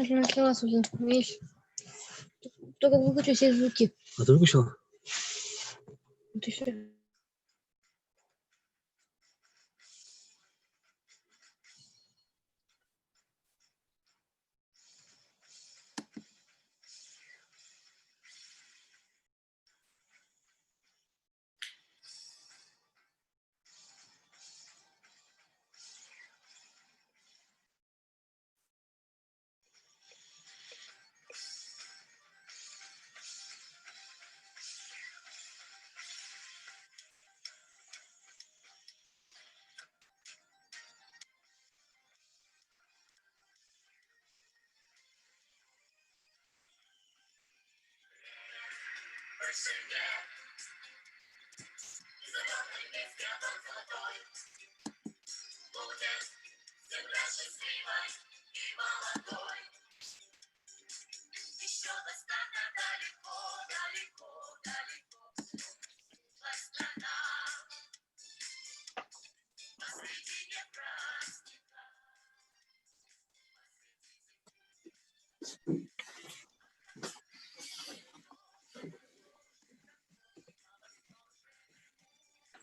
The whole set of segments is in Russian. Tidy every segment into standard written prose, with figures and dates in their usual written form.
Началась уже, видишь? Только выключи все звуки. А ты выключила? Ты что?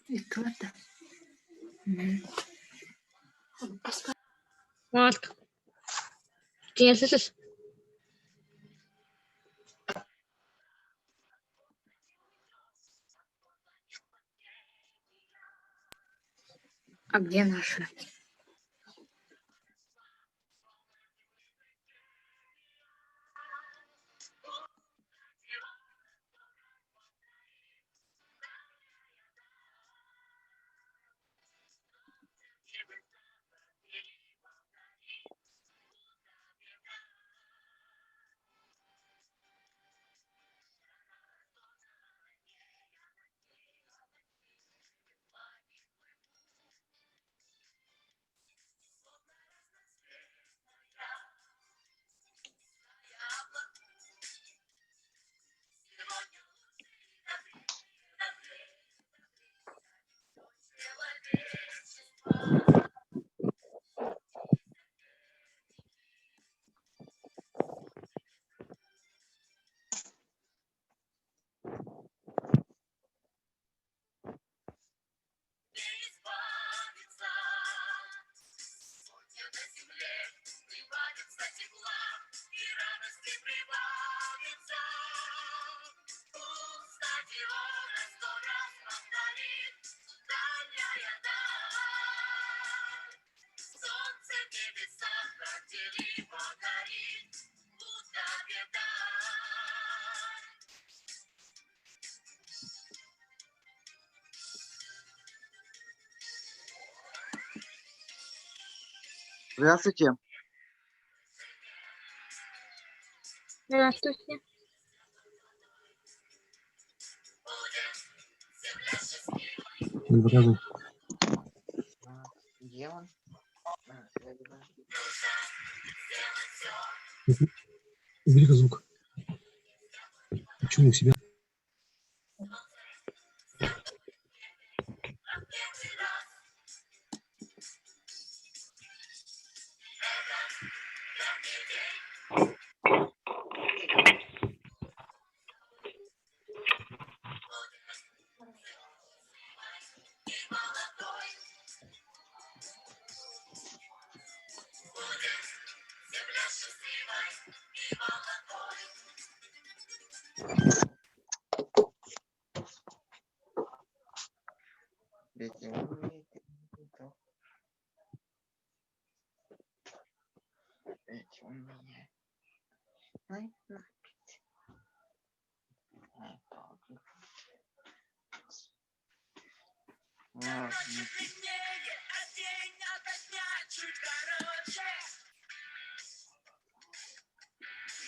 И кто-то. Марк, ты не слышишь? А где наши? Здравствуйте. Здравствуйте. Не показывай. Где он? Убери звук. Почему у себя? Эти умные. Эти умные. Ай, нафиг. Ай, палки. Ладно.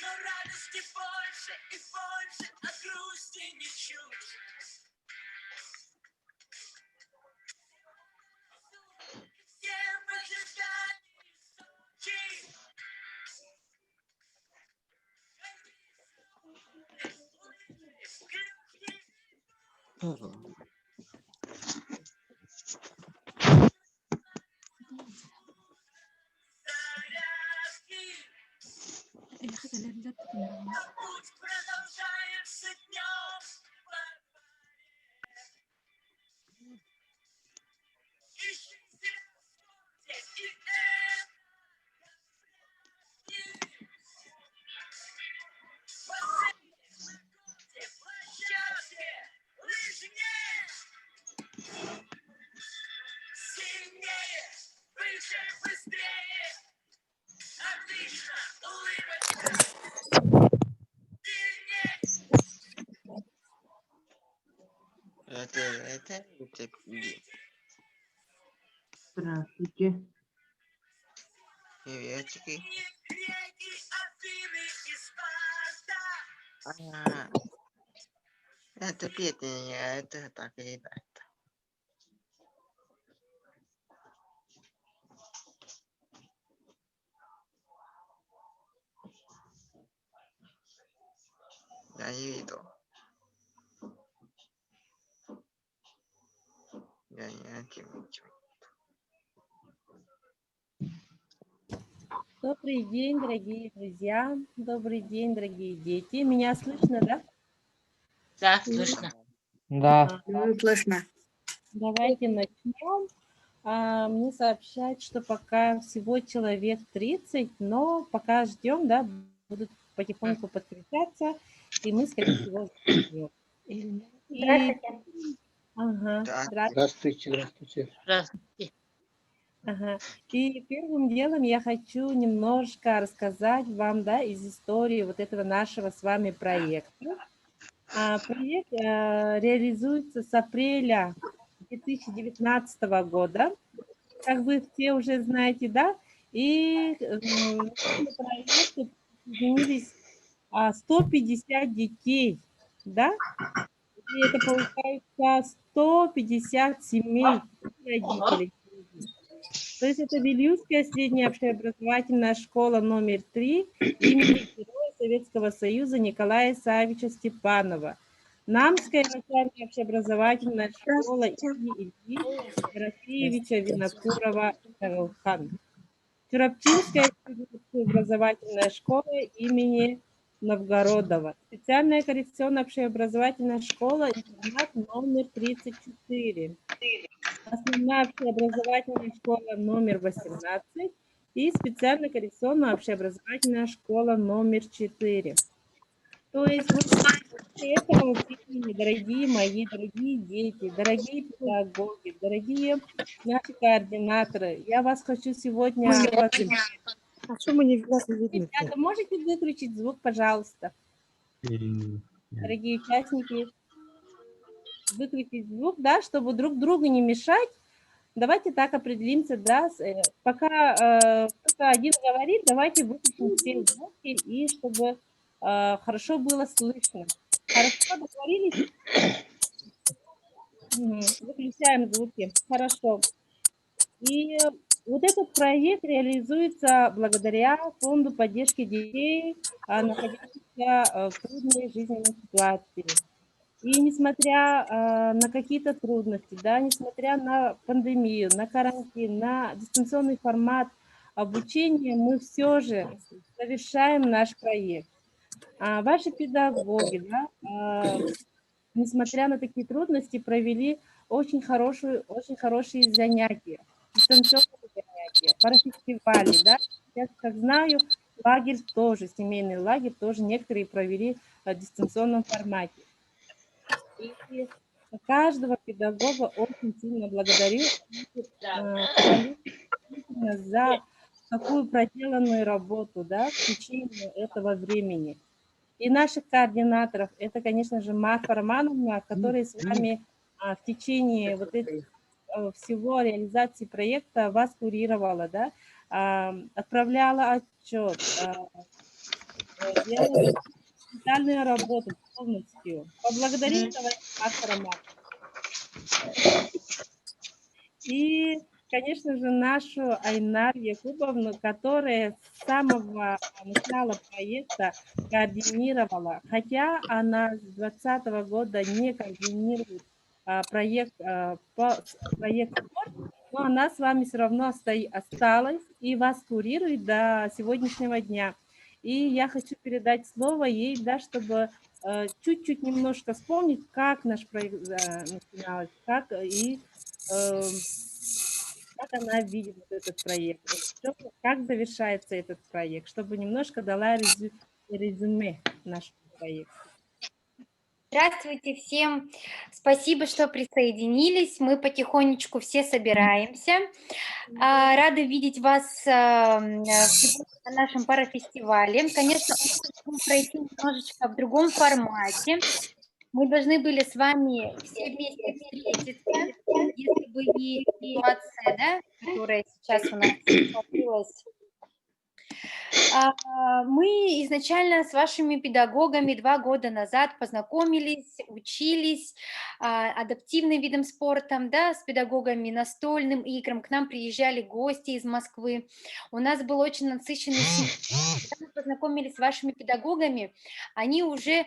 Но радости больше и больше, а грусти ничуть. Все в ожидании Сочи. Но путь продолжается днем. Ищи себя в спорте, и это площадке, лыжне, сильнее, выше, быстрее, отлично, улыбочка, сильнее. Это Здравствуйте. приветики. Реки, Афины и Спарта. Это песня, это так и да. Я не видел. Я не видел. Добрый день, дорогие друзья. Добрый день, дорогие дети. Меня слышно, да? Да, слышно. Да. Слышно. Давайте начнем. Мне сообщают, что пока всего человек 30, но пока ждем, да, будут потихоньку подключаться, и мы, скорее всего, ждем. Ага, Да. здравствуйте. Здравствуйте. Здравствуйте. Ага. И первым делом я хочу немножко рассказать вам, да, из истории вот этого нашего с вами проекта. Проект реализуется с апреля 2019 года, как вы все уже знаете, да, и к этому проекту присоединились 150 детей, да, и это получается 150 семей родителей. То есть это Вильюшская средняя общеобразовательная школа номер 3 имени Героя Советского Союза Николая Савича Степанова. Намская начальная общеобразовательная школа имени Ильи Ерофеевича Винокурова Карлхан. Чурапчинская общеобразовательная школа имени Новгородова. Специальная коррекционная общеобразовательная школа-интернат номер 34. Основная общеобразовательная школа номер 18 и специальная коррекционная общеобразовательная школа номер 4. То есть вот к этому времени, дорогие мои, дорогие дети, дорогие педагоги, дорогие наши координаторы, я вас хочу сегодня поздравить. А что мы не видно? Ребята, можете выключить звук, пожалуйста? Дорогие участники, выключить звук, да, чтобы друг другу не мешать. Давайте так определимся, да, пока кто-то один говорит, давайте выключим все звуки, и чтобы хорошо было слышно. Хорошо, договорились? Выключаем звуки. Хорошо. И вот этот проект реализуется благодаря Фонду поддержки детей, находящихся в трудной жизненной ситуации. И несмотря на какие-то трудности, да, несмотря на пандемию, на карантин, на дистанционный формат обучения, мы все же завершаем наш проект. Ваши педагоги, да, несмотря на такие трудности, провели очень хорошие занятия, дистанционные занятия, парафестивали, да. Сейчас, как знаю, лагерь тоже, семейный лагерь тоже некоторые провели в дистанционном формате. И каждого педагога очень сильно благодарю за такую проделанную работу, да, в течение этого времени. И наших координаторов, это, конечно же, Марфа Романовна, которая с вами в течение вот этих всего реализации проекта вас курировала, да, отправляла отчет, делала специальную работу полностью. Поблагодарить давайте Марфа Романовна. И конечно же, нашу Айнар Якубовну, которая с самого начала проекта координировала, хотя она с 2020 года не координирует проект спорт, но она с вами все равно осталась и вас курирует до сегодняшнего дня. И я хочу передать слово ей, да, чтобы чуть-чуть немножко вспомнить, как наш проект начиналось, как она видит этот проект, как завершается этот проект, чтобы немножко дала резюме нашего проекта. Здравствуйте всем. Спасибо, что присоединились. Мы потихонечку все собираемся. Рада видеть вас на нашем парафестивале. Конечно, мы будем пройти немножечко в другом формате. Мы должны были с вами все вместе встретиться, если бы не ситуация, да, которая сейчас у нас сложилась. Мы изначально с вашими педагогами 2 года назад познакомились, учились адаптивным видом спорта, да, с педагогами настольным играм. К нам приезжали гости из Москвы. У нас был очень насыщенный семинар. Когда мы познакомились с вашими педагогами, они уже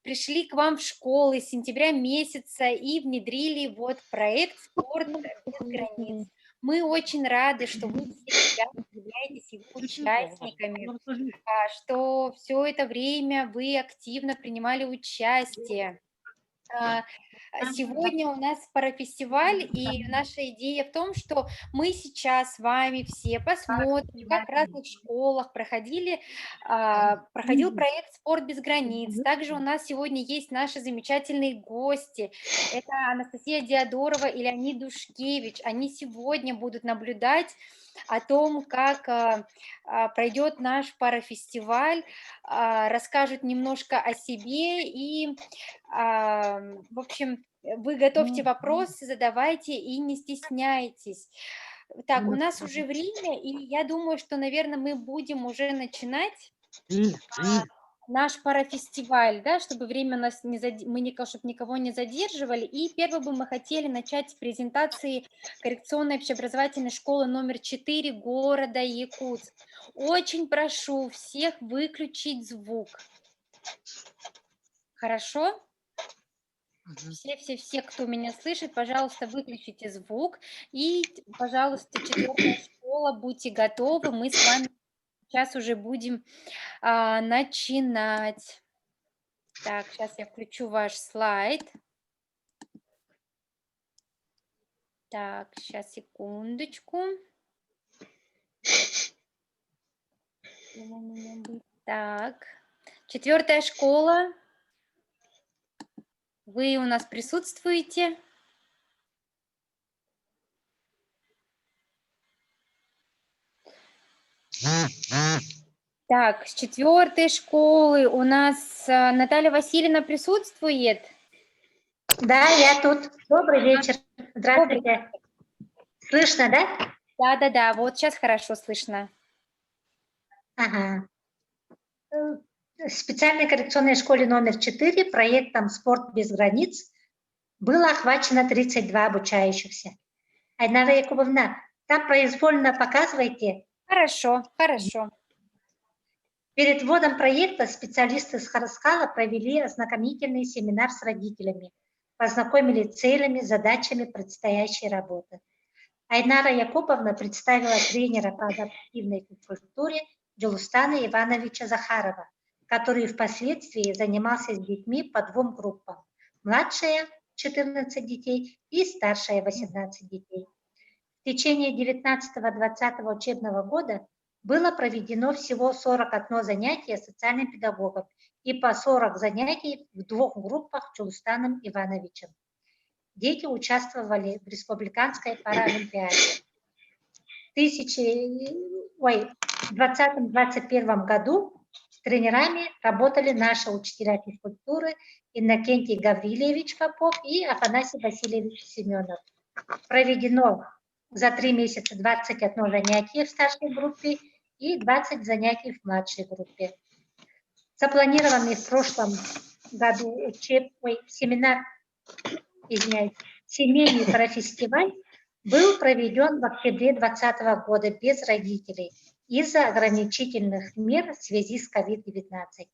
пришли к вам в школы с сентября месяца и внедрили вот проект «Спорт без границ». Мы очень рады, что вы все являетесь его участниками, что все это время вы активно принимали участие. Сегодня у нас парафестиваль, и наша идея в том, что мы сейчас с вами все посмотрим, как в разных школах проходил проект «Спорт без границ». Также у нас сегодня есть наши замечательные гости. Это Анастасия Диадорова и Леонид Душкевич. Они сегодня будут наблюдать о том, как пройдет наш парафестиваль, расскажут немножко о себе и, в общем, вы готовьте вопросы, задавайте и не стесняйтесь. Так, у нас уже время, и я думаю, что, наверное, мы будем уже начинать наш парафестиваль, да, чтобы время нас чтобы никого не задерживали. И первым бы мы хотели начать с презентации коррекционной общеобразовательной школы номер 4 города Якутск. Очень прошу всех выключить звук. Хорошо? Все, кто меня слышит, пожалуйста, выключите звук. И, пожалуйста, 4-я школа, будьте готовы, мы с вами сейчас уже будем начинать. Так, сейчас я включу ваш слайд. Так, сейчас, секундочку. Так, 4-я школа. Вы у нас присутствуете? Так, с 4-й школы у нас Наталья Васильевна присутствует? Да, я тут. Добрый вечер. Здравствуйте. Слышно, да? Да, вот сейчас хорошо слышно. Ага. В специальной коррекционной школе номер 4 проектом «Спорт без границ» было охвачено 32 обучающихся. Айнара Якубовна, там произвольно показывайте. Хорошо. Перед вводом проекта специалисты с Хараскала провели ознакомительный семинар с родителями, познакомили целями, задачами предстоящей работы. Айнара Якубовна представила тренера по адаптивной физкультуре Джулустана Ивановича Захарова, который впоследствии занимался с детьми по 2 группам. Младшая 14 детей и старшая 18 детей. В течение 19-20 учебного года было проведено всего 41 занятие социальным педагогом и по 40 занятий в 2 группах Джулустаном Ивановичем. Дети участвовали в республиканской паралимпиаде. В 2020-2021 году тренерами работали наши учителя физкультуры Иннокентий Гаврилевич Попов и Афанасий Васильевич Семенов. Проведено за 3 месяца 21 занятие в старшей группе и 20 занятий в младшей группе. Запланированный в прошлом году семейный парафестиваль был проведен в октябре 2020 года без родителей из-за ограничительных мер в связи с COVID-19.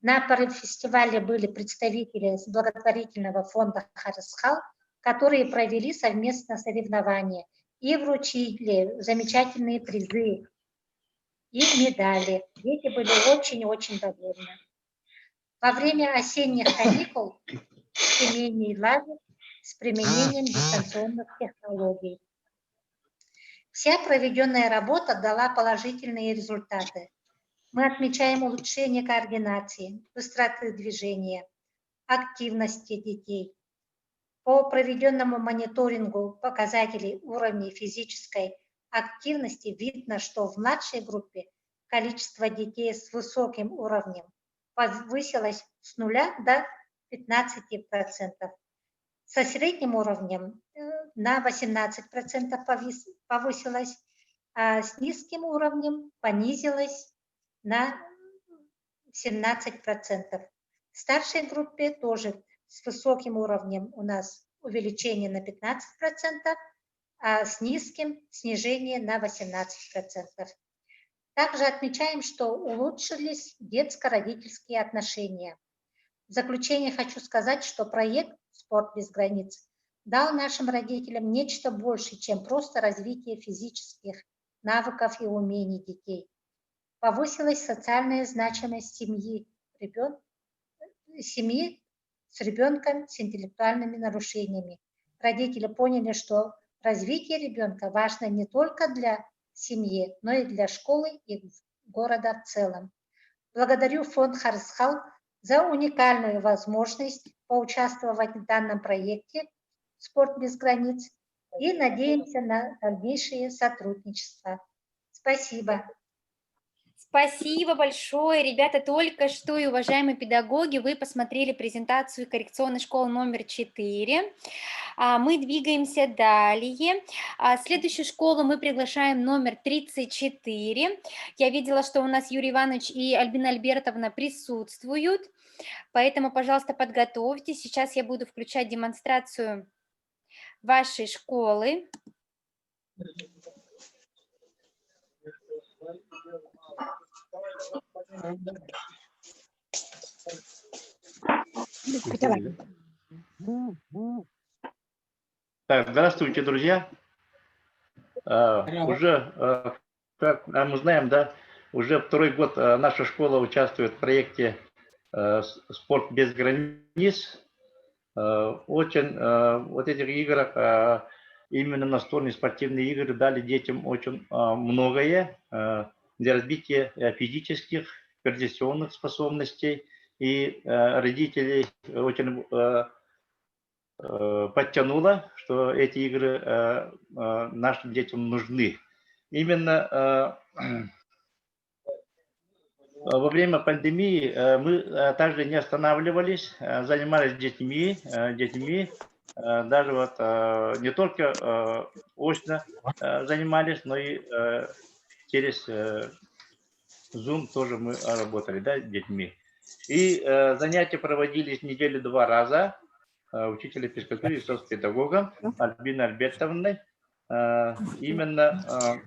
На фестивале были представители с благотворительного фонда «Харысхал», которые провели совместно соревнования и вручили замечательные призы и медали. Дети были очень-очень довольны. Во время осенних каникул семейный лагерь с применением дистанционных технологий. Вся проведенная работа дала положительные результаты. Мы отмечаем улучшение координации, быстроты движения, активности детей. По проведенному мониторингу показателей уровня физической активности видно, что в младшей группе количество детей с высоким уровнем повысилось с 0 до 15%. Со средним уровнем на 18% повысилось, а с низким уровнем понизилось на 17%. В старшей группе тоже с высоким уровнем у нас увеличение на 15%, а с низким снижение на 18%. Также отмечаем, что улучшились детско-родительские отношения. В заключение хочу сказать, что проект «Спорт без границ» дал нашим родителям нечто больше, чем просто развитие физических навыков и умений детей. Повысилась социальная значимость семьи с ребенком с интеллектуальными нарушениями. Родители поняли, что развитие ребенка важно не только для семьи, но и для школы и города в целом. Благодарю фонд «Харысхал» за уникальную возможность поучаствовать в данном проекте «Спорт без границ» и надеемся на дальнейшее сотрудничество. Спасибо. Спасибо большое, ребята, только что, и уважаемые педагоги, вы посмотрели презентацию коррекционной школы номер 4. Мы двигаемся далее. Следующую школу мы приглашаем номер 34. Я видела, что у нас Юрий Иванович и Альбина Альбертовна присутствуют, поэтому, пожалуйста, подготовьтесь. Сейчас я буду включать демонстрацию вашей школы. Так, здравствуйте, друзья. Уже, как мы знаем, да, уже второй год наша школа участвует в проекте «Спорт без границ». Очень вот этих игр, именно настольные спортивные игры, дали детям очень многое для развития физических, координационных способностей. И родителей очень подтянуло, что эти игры нашим детям нужны. Именно во время пандемии мы также не останавливались, занимались детьми, даже вот не только очно занимались, но и через Zoom тоже мы работали, да, с детьми. И занятия проводились в неделю 2 раза. Учителя физкультуры и соцпедагогом Альбиной Альбертовной. Именно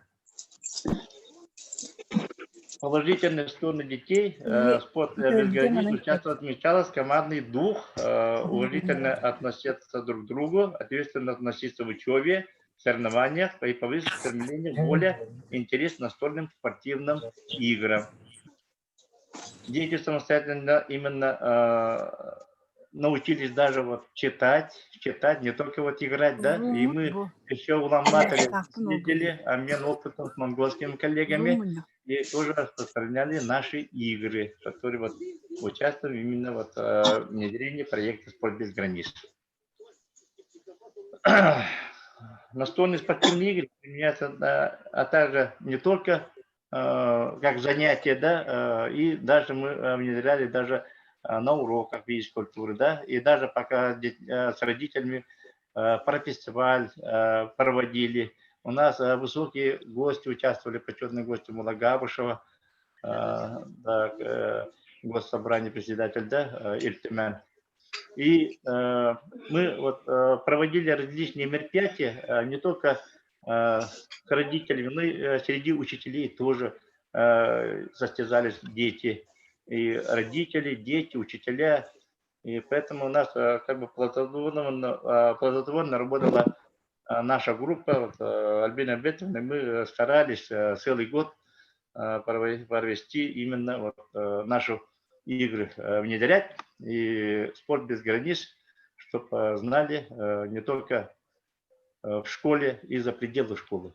положительные стороны детей, спорт без границ часто отмечалось, командный дух, уважительно относиться друг к другу, ответственно относиться в учебе, в соревнованиях и повысить стремление, воля, интерес к настольным спортивным играм. Дети самостоятельно именно научились даже вот читать, не только вот играть, да, и мы еще в Улан-Баторе видели обмен опытом с монгольскими коллегами и тоже распространяли наши игры, которые вот участвуют именно вот в внедрении проекта «Спорт без границ». Настольные спортивные игры применяются, а также не только как занятие, да, и даже мы внедряли даже на уроках физкультуры, да, и даже пока с родителями про фестиваль проводили. У нас высокие гости участвовали, почетные гости Мулагабышева, да, госсобрание председатель, да, Ильтимен. И мы вот проводили различные мероприятия, не только с родителями, но и среди учителей тоже состязались дети. И родители, дети, учителя. И поэтому у нас как бы плодотворно работала наша группа, вот, Альбина Бетовна, мы старались целый год провести именно вот, наши игры, внедрять, и спорт без границ, чтобы знали не только в школе и за пределы школы.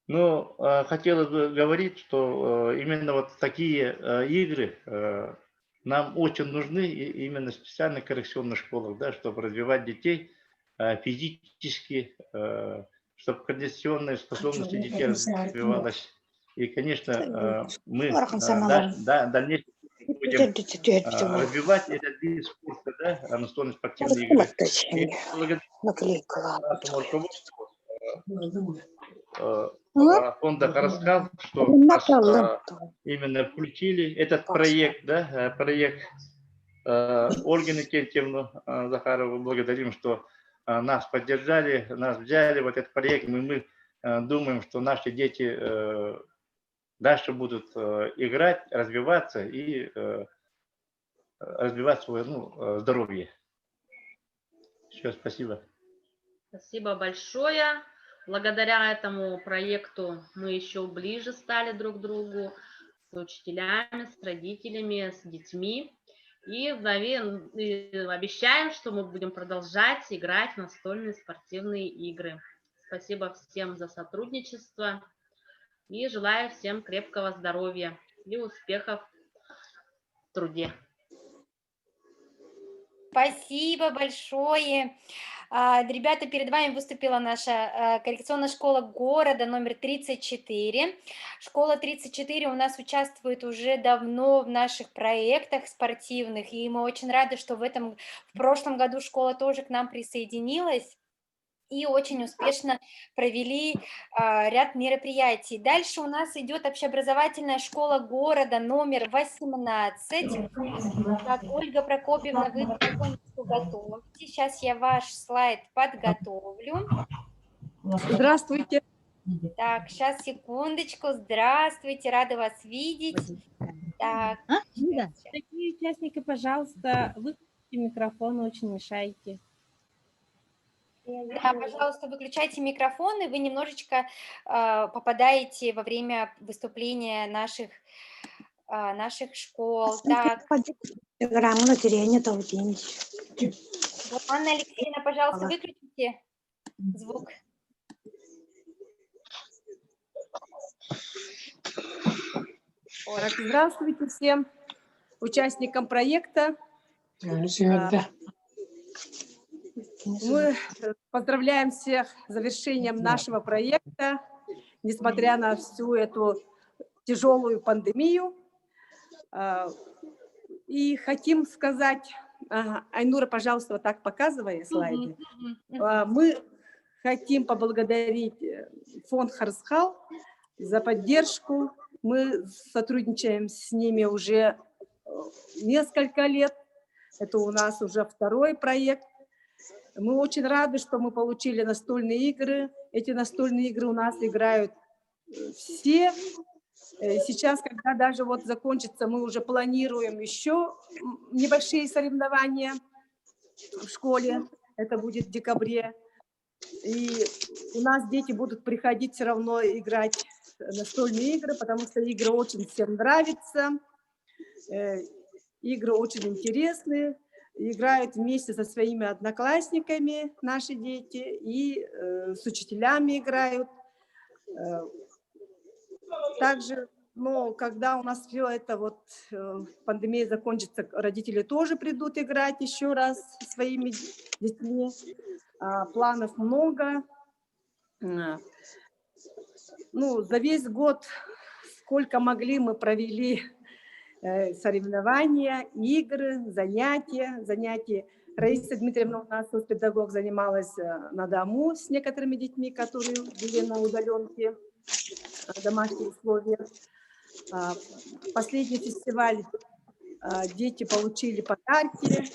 Ну, хотелось бы говорить, что именно вот такие игры нам очень нужны, именно в специальных коррекционных школах, да, чтобы развивать детей физически, чтобы координационные способности детей развивалась. И, конечно, мы дальнейшем будем развивать этот вид спорта, да, настольные спортивные игры. И благодаря нашему руководству фонда Хараскал, что нас именно включили этот проект, да, проект Ольги Никентьевну Захарову. Благодарим, что нас поддержали, нас взяли в этот проект. Мы думаем, что наши дети дальше будут играть, развиваться и развивать свое здоровье. Еще спасибо. Спасибо большое. Благодаря этому проекту мы еще ближе стали друг к другу, с учителями, с родителями, с детьми. И обещаем, что мы будем продолжать играть в настольные спортивные игры. Спасибо всем за сотрудничество и желаю всем крепкого здоровья и успехов в труде. Спасибо большое. Ребята, перед вами выступила наша коррекционная школа города номер 34. Школа 34 у нас участвует уже давно в наших проектах спортивных, и мы очень рады, что в прошлом году школа тоже к нам присоединилась и очень успешно провели ряд мероприятий. Дальше у нас идет общеобразовательная школа города номер 18. Так, Ольга Прокопьевна, вы потихонечку готовьте. Сейчас я ваш слайд подготовлю. Здравствуйте. Так, сейчас, секундочку. Здравствуйте, рада вас видеть. Так, Такие участники, пожалуйста, выключите микрофон, очень мешаете. Да, пожалуйста, выключайте микрофон, и вы немножечко попадаете во время выступления наших школ. Так. Анна Алексеевна, пожалуйста, выключите звук. Так, здравствуйте всем участникам проекта. Мы поздравляем всех с завершением нашего проекта, несмотря на всю эту тяжелую пандемию. И хотим сказать, Айнура, пожалуйста, вот так показывай слайды. Мы хотим поблагодарить фонд Хараскал за поддержку. Мы сотрудничаем с ними уже несколько лет. Это у нас уже второй проект. Мы очень рады, что мы получили настольные игры. Эти настольные игры у нас играют все. Сейчас, когда даже вот закончится, мы уже планируем еще небольшие соревнования в школе. Это будет в декабре. И у нас дети будут приходить все равно играть в настольные игры, потому что игры очень всем нравятся. Игры очень интересные. Играют вместе со своими одноклассниками наши дети и с учителями играют. Также, когда у нас все это пандемия закончится, родители тоже придут играть еще раз со своими детьми. Планов много. За весь год, сколько могли, мы провели соревнования, игры, занятия. Раиса Дмитриевна у нас, педагог, занималась на дому с некоторыми детьми, которые были на удаленке, в домашних условиях. Последний фестиваль Дети получили подарки,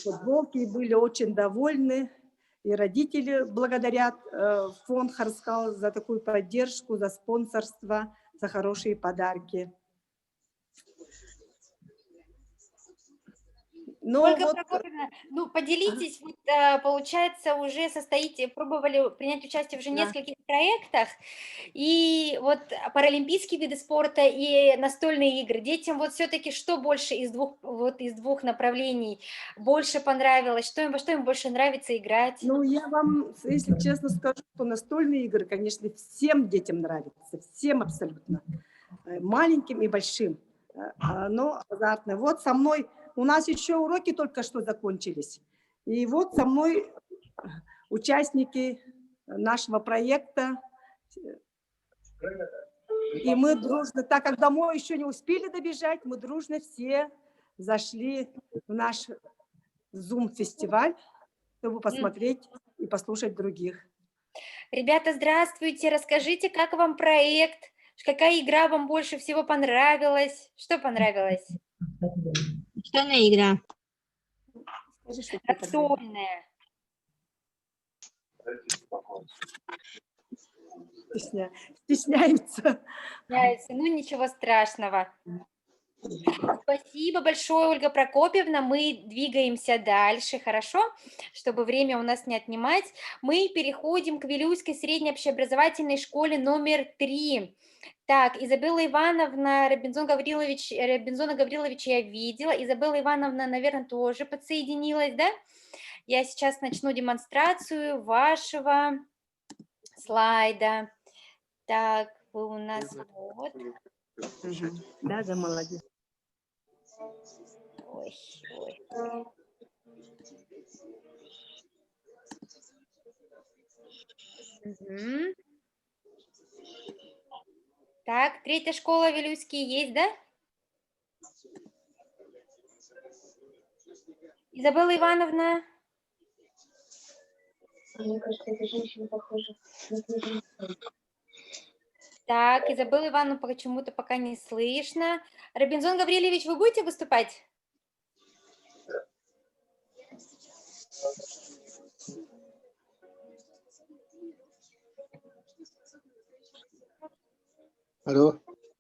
футболки, были очень довольны. И родители благодарят фонд Харскал за такую поддержку, за спонсорство, за хорошие подарки. Но Ольга вот, Прокопьевна, ну поделитесь, вот, получается, уже состоите, пробовали принять участие уже в Да. нескольких проектах, и вот паралимпийские виды спорта и настольные игры. Детям вот все-таки что больше из двух направлений больше понравилось, во что им больше нравится играть? ну, я вам, если честно скажу, что настольные игры, конечно, всем детям нравятся, всем абсолютно, маленьким и большим, но азартно. Вот со мной, у нас еще уроки только что закончились, и вот со мной участники нашего проекта, и мы дружно, так как домой еще не успели добежать, мы дружно все зашли в наш Zoom-фестиваль, чтобы посмотреть и послушать других. Ребята, здравствуйте, расскажите, как вам проект, какая игра вам больше всего понравилась, что понравилось? Настольная игра. Скажи, что тебе понравилось. Настольная. Стесняются. Ну, ничего страшного. Спасибо большое, Ольга Прокопьевна. Мы двигаемся дальше, хорошо? Чтобы время у нас не отнимать. Мы переходим к Вилюйской средней общеобразовательной школе номер 3. Так, Изабелла Ивановна, Робинзона Гавриловича я видела. Изабелла Ивановна, наверное, тоже подсоединилась, да? Я сейчас начну демонстрацию вашего слайда. Так, вы у нас вот. Да, да, молодец. Ой. Угу. Так, третья школа Вилюйские есть, да? Изабелла Ивановна? Мне кажется, эта женщина похожа. Так, Изабелла Ивановна почему-то пока не слышно. Робинзон Гаврилович, вы будете выступать? Алло,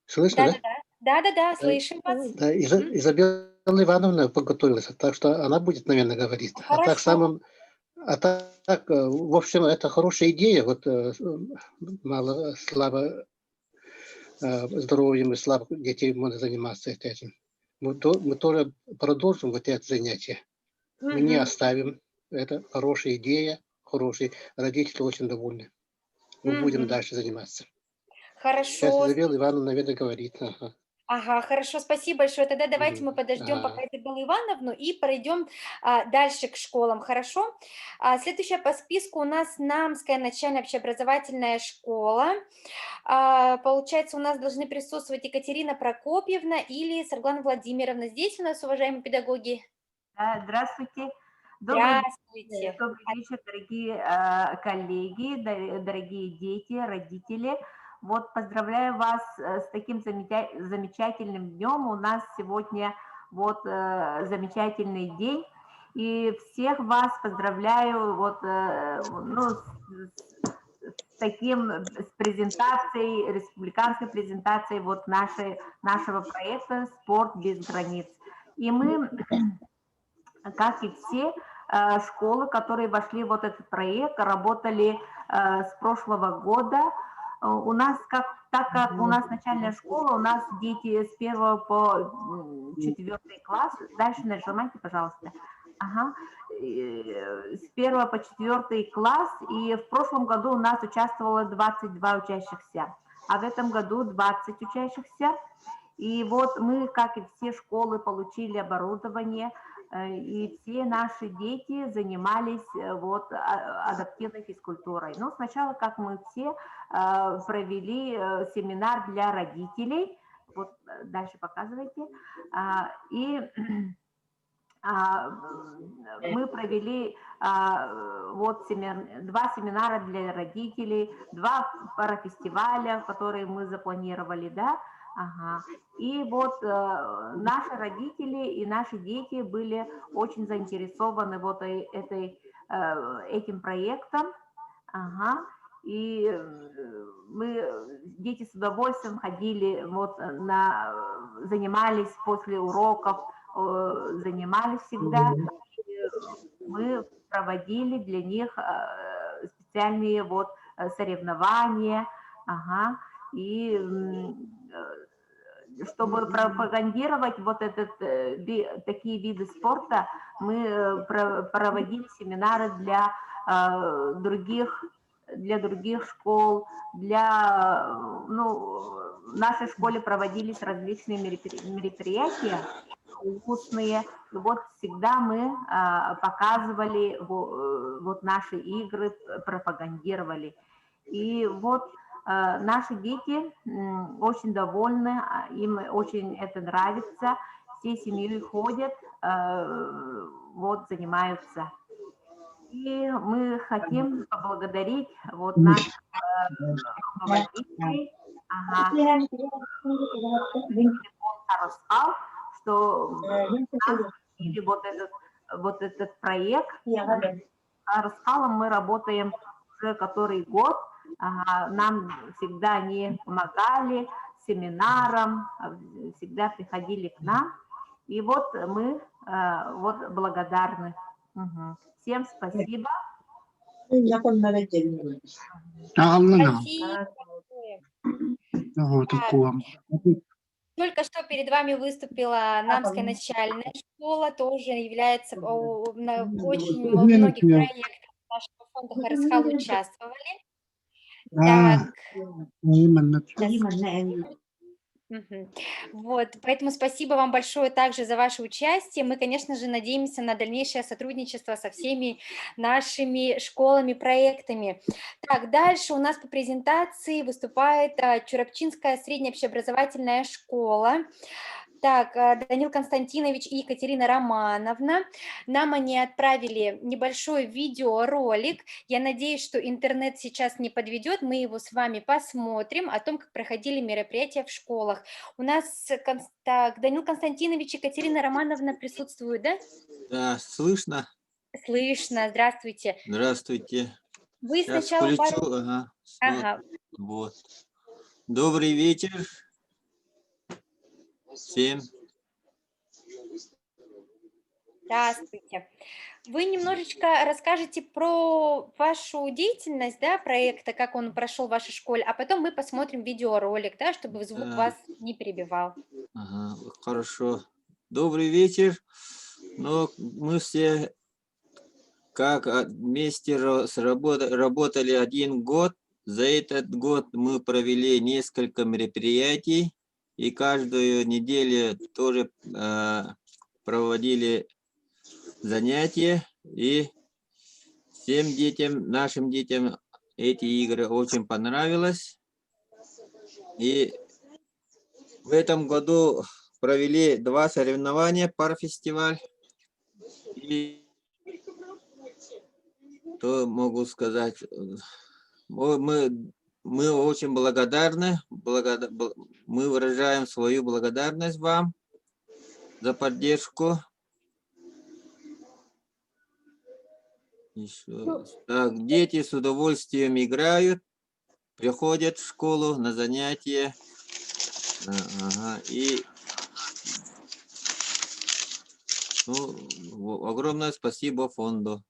слышно, да? Да, слышим вас. Да, Изабелла Ивановна подготовилась, так что она будет, наверное, говорить. Хорошо. В общем, это хорошая идея. Вот мало слабо здоровьем и слабых детей можно заниматься этим. Мы тоже продолжим вот это занятие. Мы не оставим. Это хорошая идея, хорошие. Родители очень довольны. Мы будем дальше заниматься. Хорошо. Сейчас Изабелла Ивановна, наверное, говорит. Ага, хорошо, спасибо большое. Тогда давайте мы подождем пока Изабеллу Ивановну и пройдем дальше к школам, хорошо? Следующая по списку у нас Намская начальная общеобразовательная школа. Получается, у нас должны присутствовать Екатерина Прокопьевна или Сарглана Владимировна. Здесь у нас, уважаемые педагоги? Здравствуйте. Здравствуйте. Добрый вечер, дорогие коллеги, дорогие дети, родители. Вот поздравляю вас с таким замечательным днем. У нас сегодня вот замечательный день. И всех вас поздравляю вот, с презентацией, республиканской презентацией вот нашего проекта «Спорт без границ». И мы, как и все школы, которые вошли в вот этот проект, работали с прошлого года. У нас, так как у нас начальная школа, у нас дети с 1 по 4 класс. Дальше нажимайте, пожалуйста. Ага. С 1 по 4 класс. И в прошлом году у нас участвовало 22 учащихся, а в этом году 20 учащихся. И вот мы, как и все школы, получили оборудование, и все наши дети занимались вот адаптивной физкультурой. Ну, сначала, как мы все, провели семинар для родителей. Вот дальше показывайте. И мы провели вот 2 семинара для родителей, 2 парафестиваля, которые мы запланировали, да. Ага. И вот наши родители и наши дети были очень заинтересованы вот этим проектом. Ага. И дети с удовольствием ходили, вот, занимались после уроков, занимались всегда. И мы проводили для них специальные вот соревнования. Ага. И чтобы пропагандировать вот такие виды спорта, мы проводили семинары для других школ, в нашей школе проводились различные мероприятия устные. И вот всегда мы показывали вот наши игры, пропагандировали. И вот наши дети очень довольны, им очень это нравится, всей семьей ходят, вот занимаются. И мы хотим поблагодарить вот наших руководителей, что вот этот проект. С Раскалом мы работаем уже который год. Нам всегда они помогали семинарам, всегда приходили к нам. И вот мы вот благодарны. Всем спасибо. Спасибо. Только что перед вами выступила Намская начальная школа, тоже является очень многих проектов нашего фонда Харасхал участвовали. Так. Вот, поэтому спасибо вам большое также за ваше участие. Мы, конечно же, надеемся на дальнейшее сотрудничество со всеми нашими школами, проектами. Так, дальше у нас по презентации выступает Чурапчинская средняя общеобразовательная школа. Так, Данил Константинович и Екатерина Романовна. Нам они отправили небольшой видеоролик. Я надеюсь, что интернет сейчас не подведет. Мы его с вами посмотрим о том, как проходили мероприятия в школах. У нас так, Данил Константинович и Екатерина Романовна присутствуют, да? Да, слышно? Слышно. Здравствуйте. Здравствуйте. Вы Сейчас сначала включу. Ага. Вот. Добрый вечер. Всем. Здравствуйте. Вы немножечко расскажете про вашу деятельность, да, проекта, как он прошел в вашей школе, а потом мы посмотрим видеоролик, да, чтобы звук вас не перебивал. Ага, хорошо. Добрый вечер. Ну, мы все как вместе работали 1 год. За этот год мы провели несколько мероприятий. И каждую неделю тоже проводили занятия. И всем детям, нашим детям эти игры очень понравилось. И в этом году провели 2 соревнования, парафестиваль. И то могу сказать, мы очень благодарны, мы выражаем свою благодарность вам за поддержку. Еще. Так, дети с удовольствием играют, приходят в школу на занятия. Ага, и огромное спасибо фонду.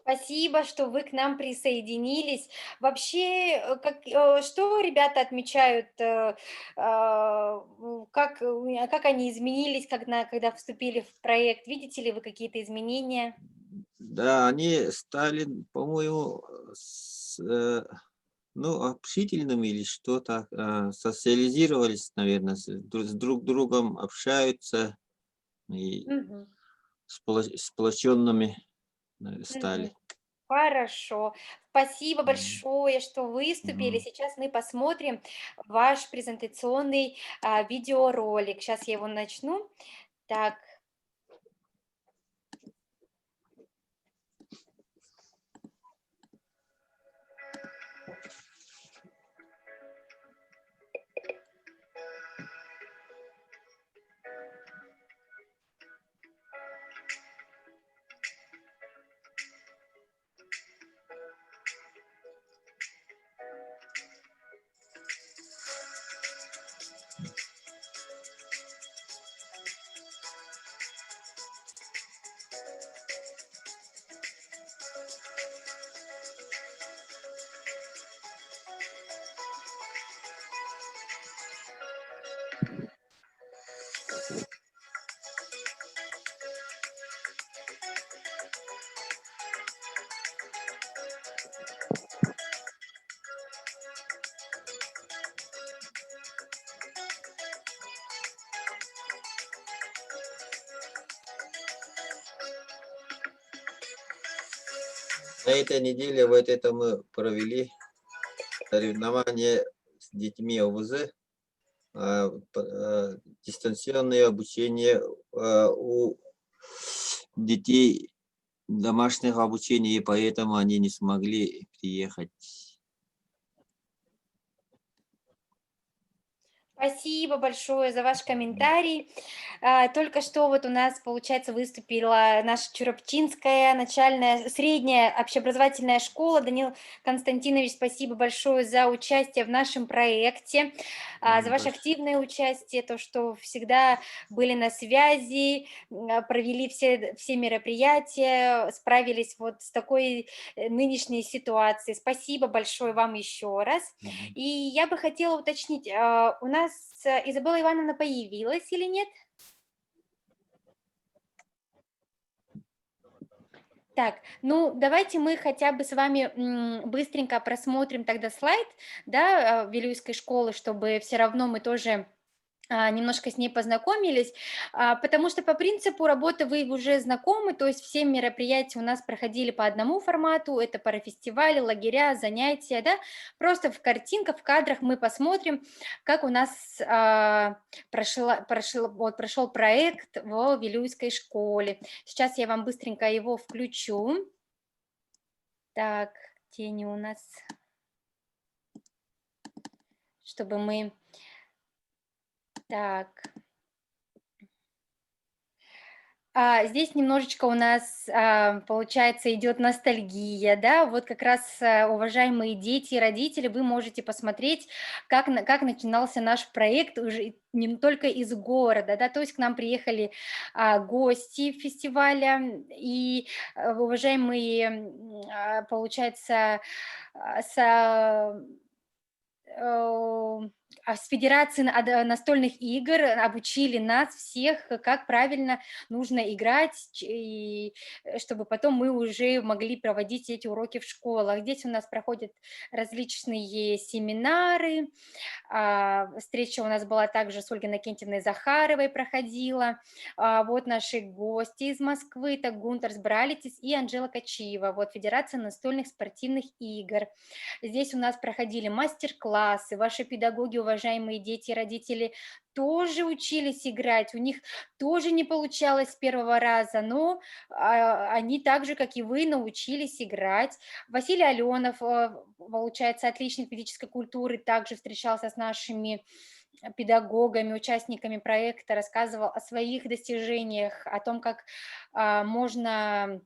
Спасибо, что вы к нам присоединились. Вообще, что ребята отмечают, как они изменились, когда вступили в проект? Видите ли вы какие-то изменения? Да, они стали, по-моему, общительными или что-то, социализировались, наверное, с друг другом общаются и сплоченными стали. Хорошо. Спасибо большое, что выступили. Сейчас мы посмотрим ваш презентационный видеоролик. Сейчас я его начну. Так. На этой неделе вот это мы провели соревнования с детьми ОВЗ, дистанционное обучение у детей домашнего обучения, и поэтому они не смогли приехать. Спасибо большое за ваш комментарий. Только что вот у нас, получается, выступила наша Чуропчинская средняя общеобразовательная школа. Данил Константинович, спасибо большое за участие в нашем проекте, за ваше активное участие, то, что всегда были на связи, провели все мероприятия, справились вот с такой нынешней ситуацией. Спасибо большое вам еще раз. И я бы хотела уточнить, у нас Изабелла Ивановна появилась или нет? Так, ну давайте мы хотя бы с вами быстренько просмотрим тогда слайд, да, Вилюйской школы, чтобы все равно мы тоже немножко с ней познакомились, потому что по принципу работы вы уже знакомы, то есть все мероприятия у нас проходили по одному формату, это парафестивали, лагеря, занятия, да, просто в картинках, в кадрах мы посмотрим, как у нас прошел проект в Вилюйской школе. Сейчас я вам быстренько его включу. Так, тени у нас, чтобы мы... Так, здесь немножечко у нас, получается, идет ностальгия, да, вот как раз, уважаемые дети и родители, вы можете посмотреть, как начинался наш проект уже не только из города, да, то есть к нам приехали гости фестиваля, и уважаемые, получается, с Федерации настольных игр обучили нас всех, как правильно нужно играть, и чтобы потом мы уже могли проводить эти уроки в школах. Здесь у нас проходят различные семинары, встреча у нас была также с Ольгой Иннокентьевной Захаровой проходила, вот наши гости из Москвы, это Гунтерс Бралитис и Анжела Качиева, вот Федерация настольных спортивных игр. Здесь у нас проходили мастер-классы, ваши педагоги, уважаемые дети и родители, тоже учились играть, у них тоже не получалось с первого раза, но они так же, как и вы, научились играть. Василий Аленов, получается, отличник физической культуры, также встречался с нашими педагогами, участниками проекта, рассказывал о своих достижениях, о том, как можно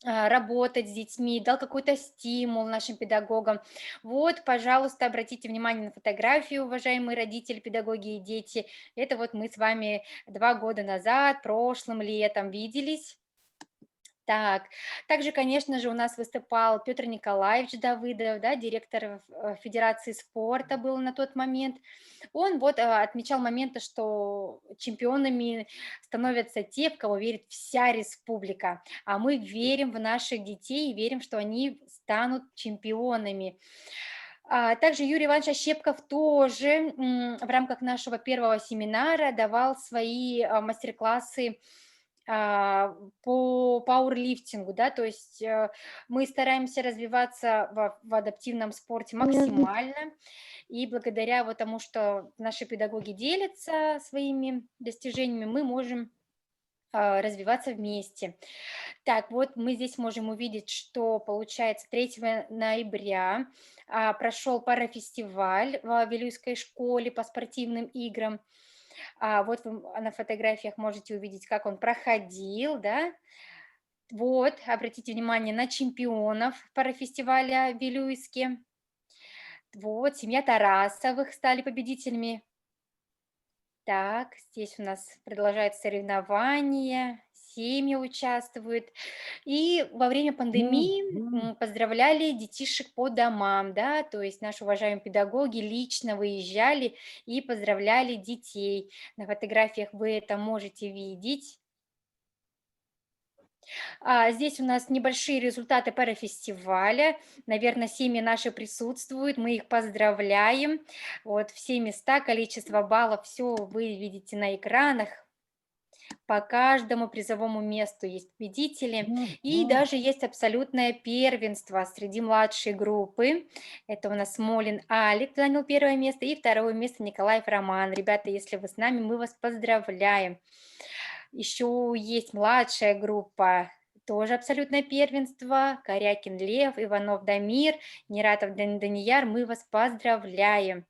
работать с детьми, дал какой-то стимул нашим педагогам. Вот, пожалуйста, обратите внимание на фотографию, уважаемые родители, педагоги и дети. Это вот мы с вами 2 года назад, прошлым летом виделись. Так, также, конечно же, у нас выступал Петр Николаевич Давыдов, да, директор Федерации спорта был на тот момент. Он вот отмечал моменты, что чемпионами становятся те, в кого верит вся республика, а мы верим в наших детей и верим, что они станут чемпионами. Также Юрий Иванович Ощепков тоже в рамках нашего первого семинара давал свои мастер-классы по пауэрлифтингу, да, то есть мы стараемся развиваться в адаптивном спорте максимально, и благодаря вот тому, что наши педагоги делятся своими достижениями, мы можем развиваться вместе. Так, вот мы здесь можем увидеть, что получается 3 ноября прошел парафестиваль в Вилюйской школе по спортивным играм. Вот вы на фотографиях можете увидеть, как он проходил, да. Вот, обратите внимание на чемпионов парафестиваля в Вилюйске. Вот, семья Тарасовых стали победителями. Так, здесь у нас продолжаются соревнования, семьи участвуют. И во время пандемии поздравляли детишек по домам, да, то есть наши уважаемые педагоги лично выезжали и поздравляли детей. На фотографиях вы это можете видеть. Здесь у нас небольшие результаты парафестиваля. Наверное, семьи наши присутствуют, мы их поздравляем. Вот все места, количество баллов, все вы видите на экранах. По каждому призовому месту есть победители, и даже есть абсолютное первенство среди младшей группы. Это у нас Смолин Алик занял первое место, и второе место Николаев Роман. Ребята, если вы с нами, мы вас поздравляем. Еще есть младшая группа, тоже абсолютное первенство. Корякин Лев, Иванов Дамир, Нератов Данияр, мы вас поздравляем.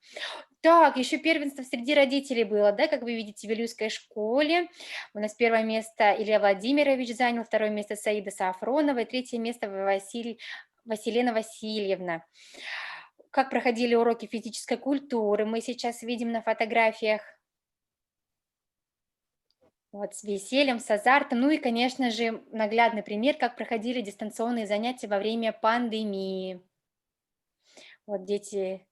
Так, еще первенство среди родителей было, да, как вы видите, в Вилюйской школе. У нас первое место Илья Владимирович занял, второе место Саида Сафронова, и третье место Василина Васильевна. Как проходили уроки физической культуры, мы сейчас видим на фотографиях. Вот, с весельем, с азартом. Ну и, конечно же, наглядный пример, как проходили дистанционные занятия во время пандемии. Вот дети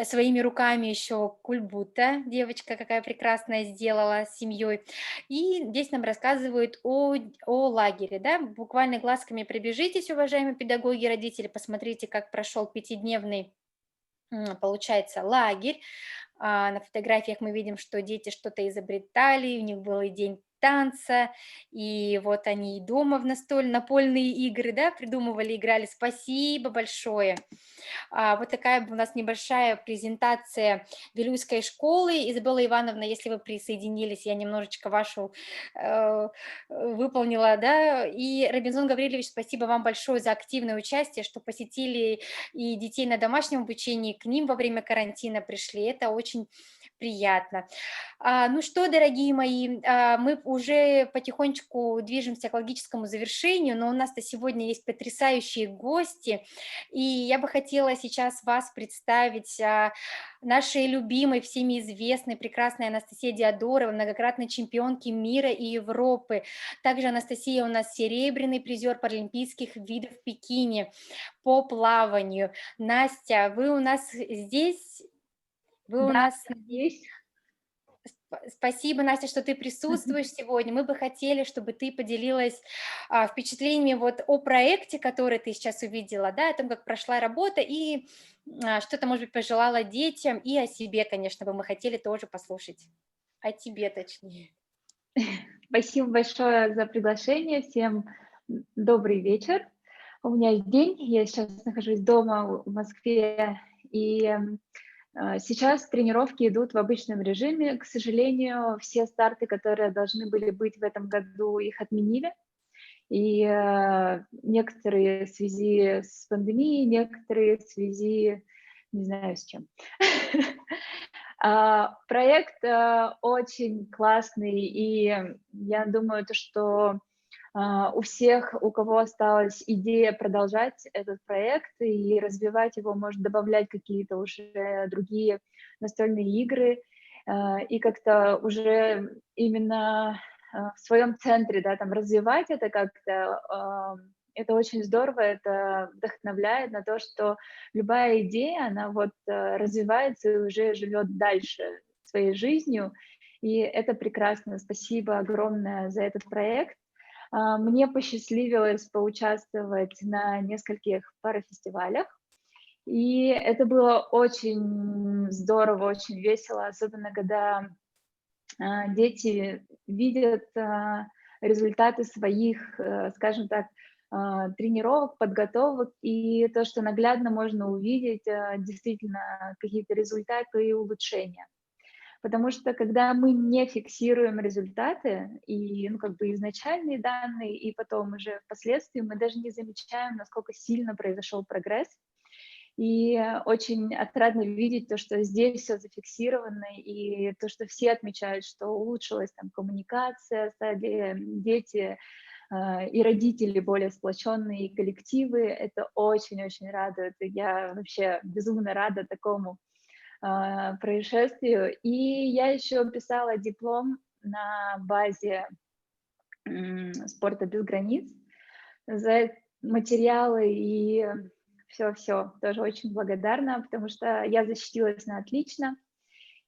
своими руками еще кульбута, девочка какая прекрасная, сделала с семьей. И здесь нам рассказывают о лагере, да, буквально глазками пробежитесь, уважаемые педагоги, родители, посмотрите, как прошел 5-дневный, получается, лагерь. На фотографиях мы видим, что дети что-то изобретали, у них был и день танца, и вот они и дома в напольные игры, да, придумывали, играли. Спасибо большое. Вот такая у нас небольшая презентация Вилюйской школы. Изабелла Ивановна, если вы присоединились, я немножечко вашу выполнила, да, и Робинзон Гаврилович, спасибо вам большое за активное участие, что посетили и детей на домашнем обучении, к ним во время карантина пришли, это очень приятно. Ну что, дорогие мои, мы уже потихонечку движемся к логическому завершению, но у нас-то сегодня есть потрясающие гости, и я бы хотела сейчас вас представить нашей любимой, всеми известной, прекрасной Анастасии Диадоровой, многократной чемпионки мира и Европы. Также Анастасия у нас серебряный призер паралимпийских видов в Пекине по плаванию. Настя, вы у нас здесь? Вы у нас здесь? Спасибо, Настя, что ты присутствуешь сегодня. Мы бы хотели, чтобы ты поделилась впечатлениями вот о проекте, который ты сейчас увидела, да, о том, как прошла работа, и что-то, может быть, пожелала детям, и о себе, конечно, бы мы хотели тоже послушать. О тебе, точнее. Спасибо большое за приглашение. Всем добрый вечер. У меня есть день, я сейчас нахожусь дома в Москве, и сейчас тренировки идут в обычном режиме. К сожалению, все старты, которые должны были быть в этом году, их отменили. И некоторые в связи с пандемией, некоторые в связи, не знаю с чем. Проект очень классный, и я думаю, что у всех, у кого осталась идея продолжать этот проект и развивать его, может добавлять какие-то уже другие настольные игры и как-то уже именно в своем центре, да, там развивать это как-то, это очень здорово, это вдохновляет на то, что любая идея, она вот развивается и уже живет дальше своей жизнью, и это прекрасно. Спасибо огромное за этот проект. Мне посчастливилось поучаствовать на нескольких парафестивалях, и это было очень здорово, очень весело, особенно когда дети видят результаты своих, скажем так, тренировок, подготовок, и то, что наглядно можно увидеть действительно какие-то результаты и улучшения. Потому что когда мы не фиксируем результаты и как бы изначальные данные, и потом уже впоследствии мы даже не замечаем, насколько сильно произошел прогресс. И очень отрадно видеть то, что здесь все зафиксировано, и то, что все отмечают, что улучшилась там коммуникация, стали дети и родители более сплоченные, и коллективы. Это очень-очень радует. И я вообще безумно рада такому происшествию. И я еще писала диплом на базе «Спорта без границ» за материалы и все-все. Тоже очень благодарна, потому что я защитилась на отлично.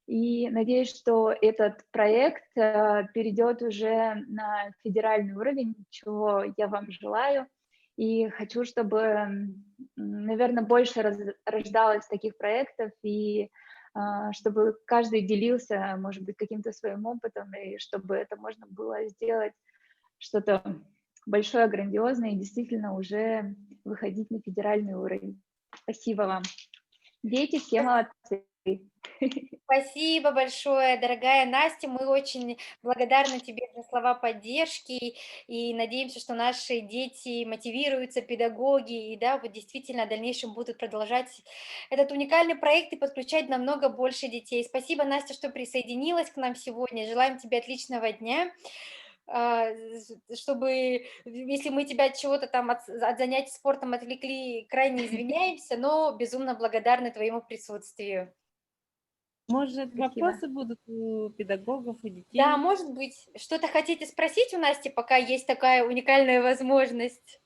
И надеюсь, что этот проект перейдет уже на федеральный уровень, чего я вам желаю. И хочу, чтобы, наверное, больше рождалось таких проектов, и чтобы каждый делился, может быть, каким-то своим опытом, и чтобы это можно было сделать что-то большое, грандиозное, и действительно уже выходить на федеральный уровень. Спасибо вам. Дети, все молодцы. Спасибо большое, дорогая Настя. Мы очень благодарны тебе за слова поддержки и надеемся, что наши дети мотивируются, педагоги, и да, вот действительно в дальнейшем будут продолжать этот уникальный проект и подключать намного больше детей. Спасибо, Настя, что присоединилась к нам сегодня. Желаем тебе отличного дня. Чтобы, если мы тебя от чего-то там от занятий спортом отвлекли, крайне извиняемся, но безумно благодарны твоему присутствию. Может, Спасибо. вопросы будут у педагогов, у детей? Да, может быть, что-то хотите спросить у Насти, пока есть такая уникальная возможность?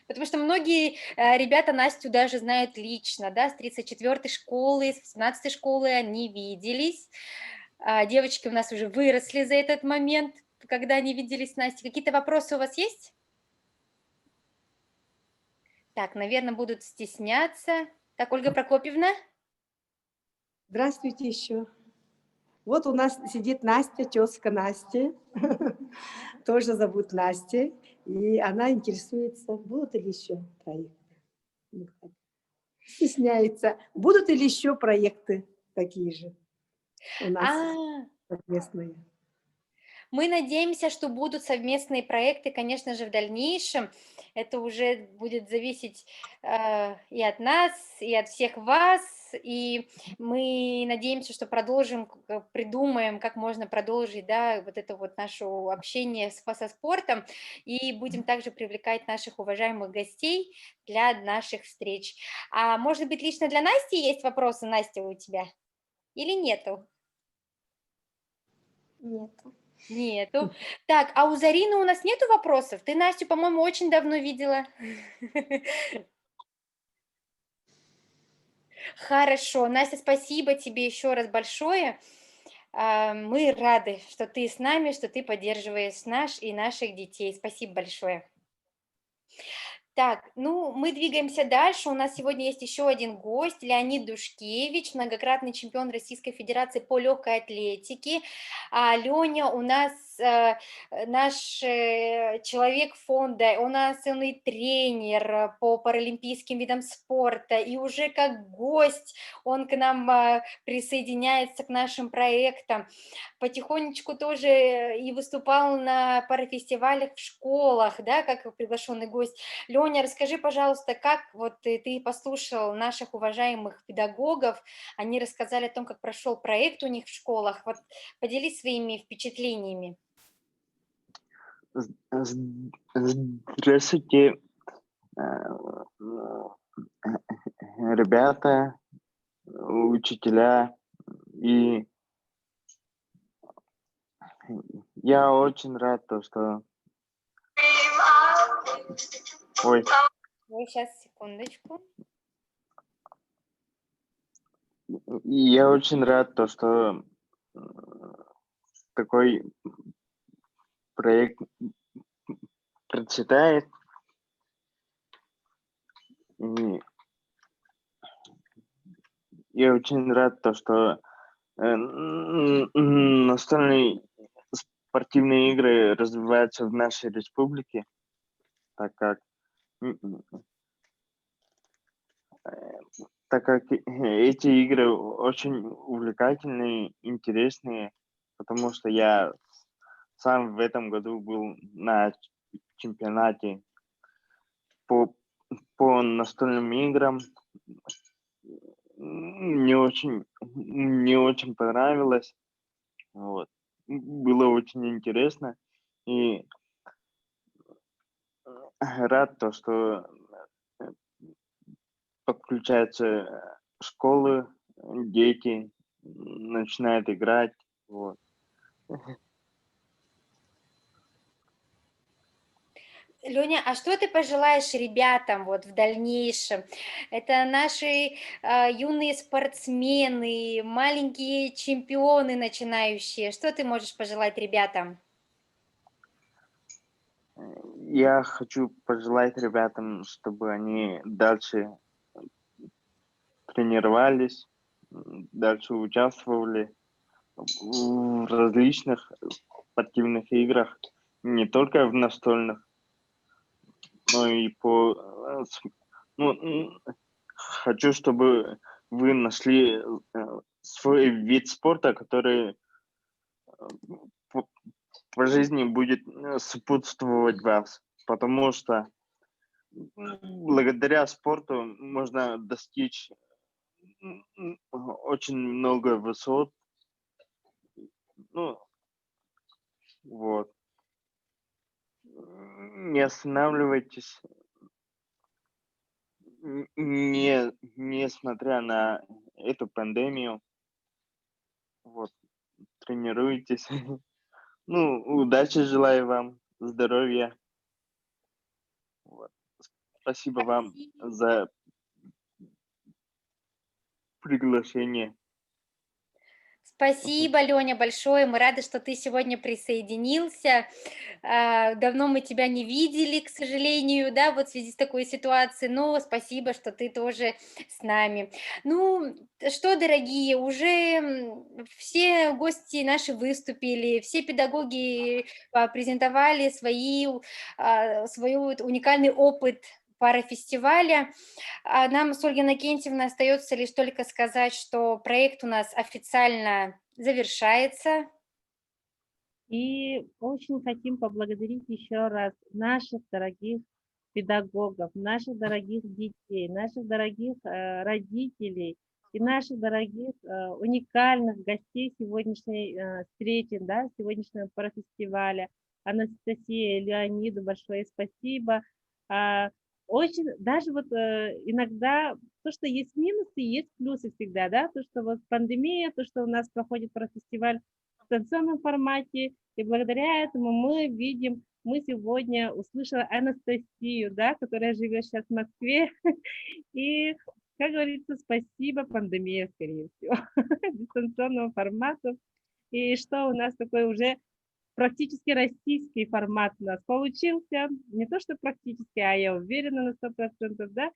Потому что многие ребята Настю даже знают лично, да, с 34-й школы, с 18-й школы они виделись. Девочки у нас уже выросли за этот момент, когда они виделись с Настей. Какие-то вопросы у вас есть? Так, наверное, будут стесняться. Так, Ольга Прокопьевна? Здравствуйте еще. Вот у нас сидит Настя, тезка Насти. Тоже зовут Настя. И она интересуется, будут ли еще проекты. Стесняется. Будут ли еще проекты такие же у нас совместные? Мы надеемся, что будут совместные проекты, конечно же, в дальнейшем. Это уже будет зависеть и от нас, и от всех вас. И мы надеемся, что продолжим, придумаем, как можно продолжить, да, вот это вот наше общение со спортом. И будем также привлекать наших уважаемых гостей для наших встреч. А может быть, лично для Насти есть вопросы, Настя, у тебя? Или нету? Нету. Нету. Так, а у Зарины у нас нету вопросов? Ты Настю, по-моему, очень давно видела. Хорошо. Настя, спасибо тебе еще раз большое. Мы рады, что ты с нами, что ты поддерживаешь наш и наших детей. Спасибо большое. Так, ну, мы двигаемся дальше. У нас сегодня есть еще один гость, Леонид Душкевич, многократный чемпион Российской Федерации по легкой атлетике. Леня у нас наш человек фонда, у нас он и тренер по паралимпийским видам спорта, и уже как гость он к нам присоединяется к нашим проектам. Потихонечку тоже и выступал на парафестивалях в школах, да, как приглашенный гость. Леня, расскажи, пожалуйста, как вот ты послушал наших уважаемых педагогов, они рассказали о том, как прошел проект у них в школах. Вот поделись своими впечатлениями. Здравствуйте, ребята, учителя. И я очень рад, что... Ой. Ой, сейчас, секундочку. Я очень рад, что такой проект процветает. И я очень рад, что настольные спортивные игры развиваются в нашей республике, так как эти игры очень увлекательные, интересные, потому что я сам в этом году был на чемпионате по настольным играм. Мне очень понравилось. Вот. Было очень интересно. И рад, что подключаются школы, дети начинают играть. Вот. Леня, а что ты пожелаешь ребятам вот в дальнейшем? Это наши юные спортсмены, маленькие чемпионы начинающие. Что ты можешь пожелать ребятам? Я хочу пожелать ребятам, чтобы они дальше тренировались дальше участвовали в различных спортивных играх, не только в настольных, но и хочу, чтобы вы нашли свой вид спорта, который по жизни будет сопутствовать вас, потому что благодаря спорту можно достичь очень много высот. Вот. Не останавливайтесь, несмотря на эту пандемию. Вот. Тренируйтесь. Удачи желаю вам, здоровья. Вот. Спасибо вам за приглашение. Спасибо, Леня, большое. Мы рады, что ты сегодня присоединился. Давно мы тебя не видели, к сожалению, да, вот в связи с такой ситуацией, но спасибо, что ты тоже с нами. Ну, что, дорогие, уже все гости наши выступили, все педагоги презентовали свой уникальный опыт парафестиваля. Нам с Ольгой Иннокентьевной остается лишь только сказать, что проект у нас официально завершается. И очень хотим поблагодарить еще раз наших дорогих педагогов, наших дорогих детей, наших дорогих родителей и наших дорогих уникальных гостей сегодняшней встречи, да, сегодняшнего парафестиваля. Анастасии, Леониду большое спасибо. Очень, даже вот иногда то, что есть минусы, есть плюсы всегда, да, то, что вот пандемия, то, что у нас проходит парафестиваль в дистанционном формате, и благодаря этому мы видим, мы сегодня услышали Анастасию, да, которая живет сейчас в Москве, и, как говорится, спасибо пандемии, скорее всего, дистанционного формата, и что у нас такой уже практически российский формат у нас получился, не то что практически, а я уверена на 100%, да,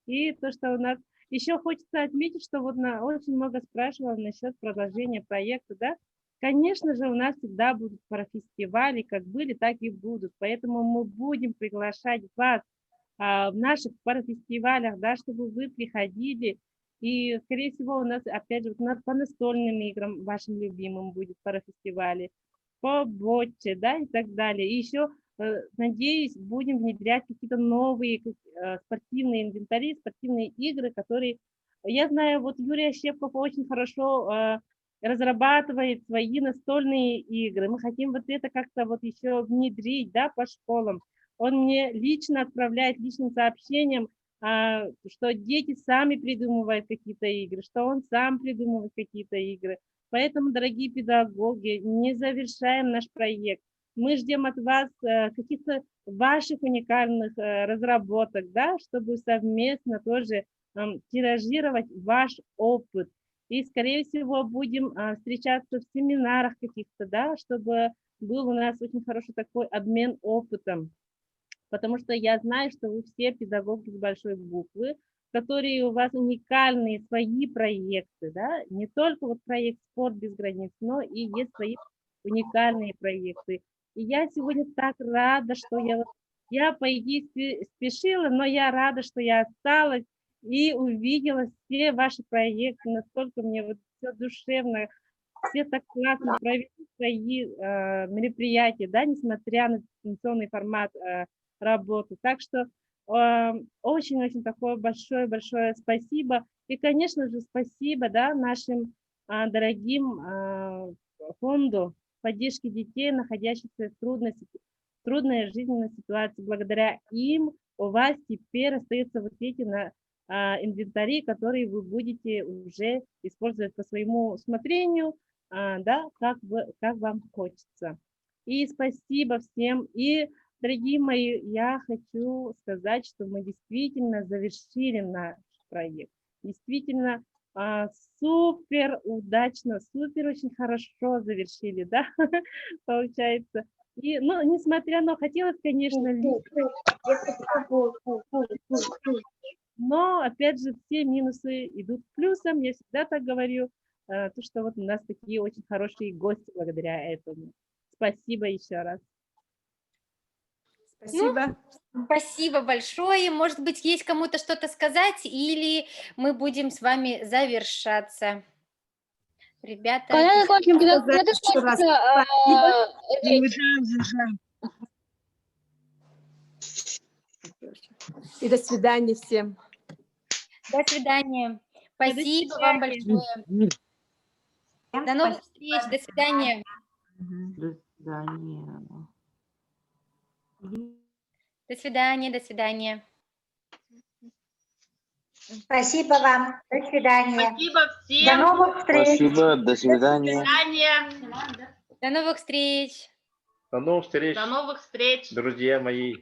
и то, что у нас, еще хочется отметить, что вот очень много спрашивала насчет продолжения проекта, да, конечно же, у нас всегда будут парафестивали, как были, так и будут, поэтому мы будем приглашать вас в наших парафестивалях, да, чтобы вы приходили, и, скорее всего, у нас, опять же, по настольным играм вашим любимым будет парафестивали, по ботче, да, и так далее. И еще, надеюсь, будем внедрять какие-то новые спортивные инвентари, спортивные игры, которые, я знаю, вот Юрий Ощепков очень хорошо разрабатывает свои настольные игры. Мы хотим вот это как-то вот еще внедрить, да, по школам. Он мне лично отправляет личным сообщением, что дети сами придумывают какие-то игры, что он сам придумывает какие-то игры. Поэтому, дорогие педагоги, не завершаем наш проект. Мы ждем от вас каких-то ваших уникальных разработок, да, чтобы совместно тоже тиражировать ваш опыт. И, скорее всего, будем встречаться в семинарах каких-то, да, чтобы был у нас очень хороший такой обмен опытом. Потому что я знаю, что вы все педагоги с большой буквы, которые у вас уникальные свои проекты, да, не только вот проект «Спорт без границ», но и есть свои уникальные проекты. И я сегодня так рада, что я по идее спешила, но я рада, что я осталась и увидела все ваши проекты, насколько мне вот все душевно, все так классно провели свои мероприятия, да, несмотря на дистанционный формат работы. Так что очень-очень такое большое-большое спасибо. И, конечно же, спасибо, да, нашим дорогим фонду поддержки детей, находящихся в трудной жизненной ситуации. Благодаря им у вас теперь остаются вот эти инвентари, которые вы будете уже использовать по своему усмотрению, да, как вам хочется. И спасибо всем. И, дорогие мои, я хочу сказать, что мы действительно завершили наш проект. Действительно супер удачно, супер очень хорошо завершили, да, получается. И, ну, несмотря на, хотелось, конечно, но Но, опять же, все минусы идут к плюсам. Я всегда так говорю, то, что вот у нас такие очень хорошие гости благодаря этому. Спасибо еще раз. Спасибо. Спасибо большое. Может быть, есть кому-то что-то сказать, или мы будем с вами завершаться. Ребята, Когда закончим, когда ты Еще раз сможешь речь? И до свидания всем. до свидания. Спасибо вам большое. До новых встреч. До свидания. До свидания. До свидания. До свидания. Спасибо вам. До свидания. Спасибо всем. До новых встреч. Спасибо, до До свидания. свидания. До новых встреч. До новых встреч, До новых встреч. друзья мои.